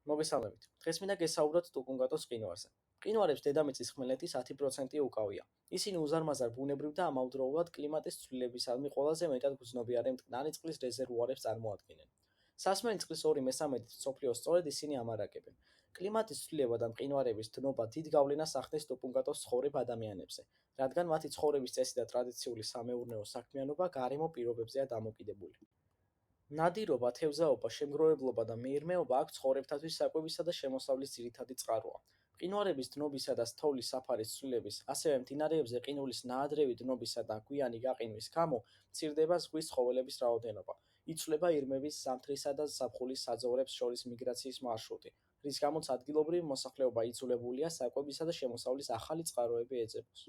მოგესალმებით. დღეს მინდა გესაუბროთ ტუკუნგატოს მყინვარზე. მყინვარებს დედამიწის ხმელეთის 10% უკავია. ისინი უზარმაზარ ბუნებრივ და ამავდროულად კლიმატის ცვლილებისადმი ყველაზე მეტად გრძნობიარე მტკნარი წყლის რეზერვუარებს წარმოადგენენ. სასმელი წყლის 2/3 მსოფლიოს სწორედ ისინი ამარაგებენ. კლიმატის ცვლილება და მყინვარების დნობა დიდ გავლენას ახდენს ტუკუნგატოს ცხოვრებ ადამიანებზე, რადგან მათი ცხოვრების წესი და ტრადიციული სამეურნეო საქმიანობა გარემო პირობებზეა დამოკიდებული. ნადირობა, თევზაობა, შემგროვებლობა და მეირმეობა აქ ცხოვრებთათვის საკვებისა და შემოსავლის ძირითადი წყაროა. მყინვარების დნობისა და თოვლის საფარის ცვლილების, ასევე მდინარეებზე ყინულის ნაადრევი დნობისა და გვიანი გაყინვის გამო მცირდება ზღვის ცხოველების რაოდენობა. იცვლება ირმების, ზამთრისა და ზაფხულის საძოვრებს შორის მიგრაციის მარშრუტი, რის გამოც ადგილობრივი მოსახლეობა იძულებულია საკვებისა და შემოსავლის ახალი წყაროები ეძებოს.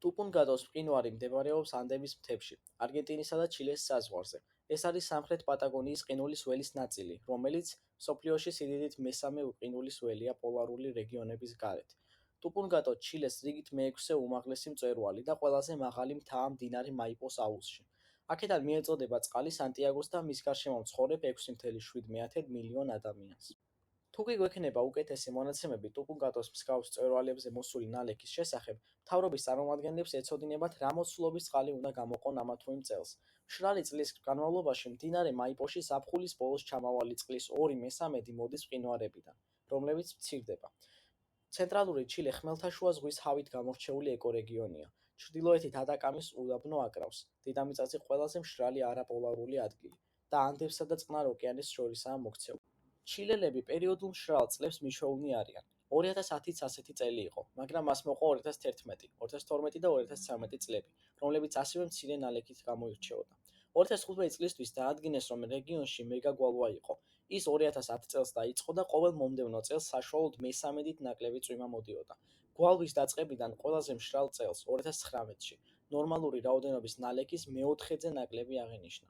ტუკუნგატოს მყინვარი მდებარეობს ანდების მთებში, არგენტინისა და ჩილეს საზღვარზე. ეს არის სამხრეთ პატაგონიის ყინულის ველის ნაწილი, რომელიც მსოფლიოში სიდიდით მესამე ყინულის ველია პოლარული რეგიონების გარეთ. ტუკუნგატო ჩილეს რიგით მეექვსე უმაღლესი მწვერვალი და ყველაზე მაღალი მთაა მდინარე მაიპოს აუზში. აქედან მიეწოდება წყალი სანტიაგოს და მის გარშემო მცხოვრებ 6,7 მილიონ ადამიანს. თუ კი გვექნება უკეთესი მონაცემები ტუკუნგატოს მსგავს მწვერვალებზე მოსული ნალექის შესახებ, მთავრობის წარმომადგენლებს ეცოდინებათ რა მოცულობის წყალი უნდა გამოყონ ამა თუ იმ წელს. მშრალი წლის განმავლობაში მდინარე მაიპოში ზაფხულის ბოლოს ჩამავალი წყლის 2/3 მოდის მყინვარებიდან, რომლებიც მცირდება. ცენტრალური ჩილე ხმელთაშუა ზღვის ჰავით გამორჩეული ეკორეგიონია. ჩრდილოეთით ატაკამის უდაბნო აკრავს, დედამიწაზე ყველაზე მშრალი არაპოლარული ადგილი და ანდებსა და წყნარ ოკეანეს შორისაა მოქცეული. ჩილელები პერიოდულ მშრალ წლებს მიშვეულნი არიან. 2010-იც ასეთი წელი იყო, მაგრამ მას მოყვა 2011, 2012 და 2013 წლები, რომლებიც ასევე მცირე ნალექით გამოირჩეოდა. 2015 წლისთვის დაადგინეს, რომ რეგიონში მეგაგვალვა იყო. ის 2010 წელს დაიწყო და ყოველ მომდევნო წელს საშუალოდ მესამედით ნაკლები წვიმა მოდიოდა. გვალვის დაწყებიდან ყველაზე მშრალ წელს, 2019-ში, ნორმალური რაოდენობის ნალექის მეოთხედზე ნაკლები აღინიშნა.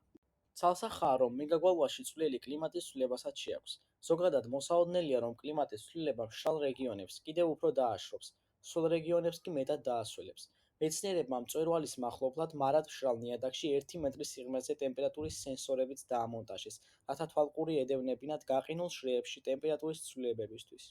ცალსახაა, რომ მეგაგვალვაში წვლილი კლიმატის ცვლილებასაც შეაქვს. ზოგადად მოსაოდნელია, რომ კლიმატის ცვლილება მშრალ რეგიონებს კიდევ უფრო დააშრობს, სულ რეგიონებს კი მეტად დაასრულებს. მეცნიერებმა მწვერვალის მახლობლად მარად მშრალ ნიადაგში 1 მეტრის სიღრმეზე ტემპერატურის სენსორებიც დაამონტაჟეს, რათა თვალყური ედევნებინათ გაყინულ შრეებში ტემპერატურის ცვლილებებისთვის.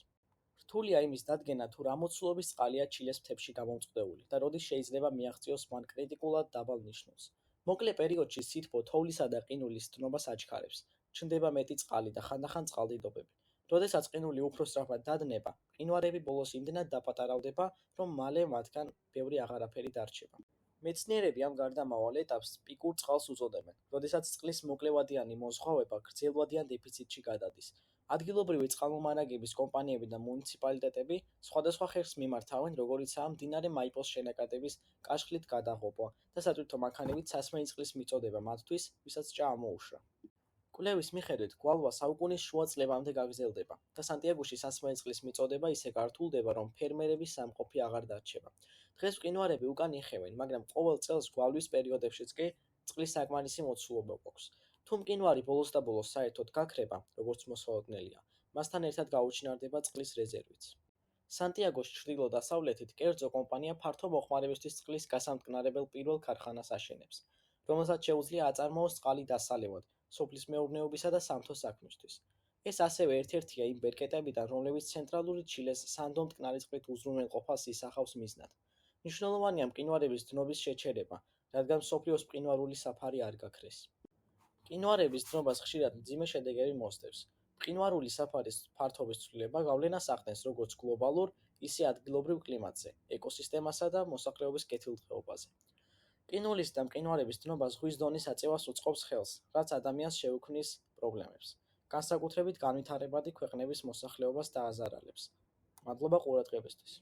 რთულია იმის დადგენა, თუ რა მოცულობის წყალია ჩილეს მთებში გამომწყდეული და როდის შეიძლება მიაღწიოს მან კრიტიკულად დაბალ ნიშნულს. მოკლე პერიოდში სითბო თოვლისა და ყინულის დნობას აჩქარებს, ჩნდება მეტი წყალი და ხანდახან წყალდიდობები. როდესაც ყინული უფრო სწრაფად დადნება, მყინვარები ბოლოს იმდენად დაპატარავდება, რომ მალე მათგან ბევრი აღარაფერი დარჩება. მეცნიერები ამ გარდამავალ ეტაპს პიკურ წყალს უწოდებენ, როდესაც წყლის მოკლევადიანი მოზღვავება გრძელვადიან დეფიციტში გადადის. ადგილობრივი წყალმომარაგების კომპანიები და მუნიციპალიტეტები სხვადასხვა ხერხს მიმართავენ, როგორიცაა მდინარე მაიპოს შენაკადების კაშხლით გადაღობა და სატვირთო მანქანებით სასმელი წყლის მიწოდება მათთვის, ვისაც ჭა ამოუშრა. კვლევის მიხედვით, გვალვა საუკუნის შუა წლებამდე გაგრძელდება და სანტიაგოში სასმელი წყლის მიწოდება ისე გართულდება, რომ ფერმერების სამყოფი აღარ დარჩება. დღეს მყინვარები უკან იხევენ, მაგრამ ყოველ წელს გვალვის პერიოდებშიც კი წყლის საკმარისი მოცულობა გვაქვს. თუ მყინვარი ბოლოს და ბოლოს საერთოდ გაქრება, როგორც მოსაოდნელია, მასთან ერთად გაუჩინარდება წყლის რეზერვიც. სანტიაგოს ჩრდილო-დასავლეთით კერძო კომპანია ფართო მოხმარებისთვის წყლის გასამტკნარებელ პირველ ქარხანას აშენებს, რომელსაც შეუძლია აწარმოოს წყალი დასალევად, სოფლის მეურნეობისა და სამთო საქმისთვის. ეს ასევე ერთ-ერთია იმ ბერკეტებიდან, რომლებიც ცენტრალური ჩილეს სანდო მტკნარი წყლით უზრუნველყოფას ისახავს მიზნად. მნიშვნელოვანია მყინვარების დნობის შეჩერება, რადგან მსოფლიოს მყინვარული საფარი არ გაქრეს. მყინვარების დნობას ხშირად მძიმე შედეგები მოსდევს. მყინვარული საფარის ფართობის ცვლილება გავლენას ახდენს როგორც გლობალურ, ისე ადგილობრივ კლიმატზე, ეკოსისტემასა და მოსახლეობის კეთილდღეობაზე. ყინულის და მყინვარების დნობა ზღვის დონის აწევას უწყობს ხელს, რაც ადამიანს შეუქმნის პრობლემებს. განსაკუთრებით განვითარებადი ქვეყნების მოსახლეობას დააზარალებს. მადლობა ყურადღებისთვის.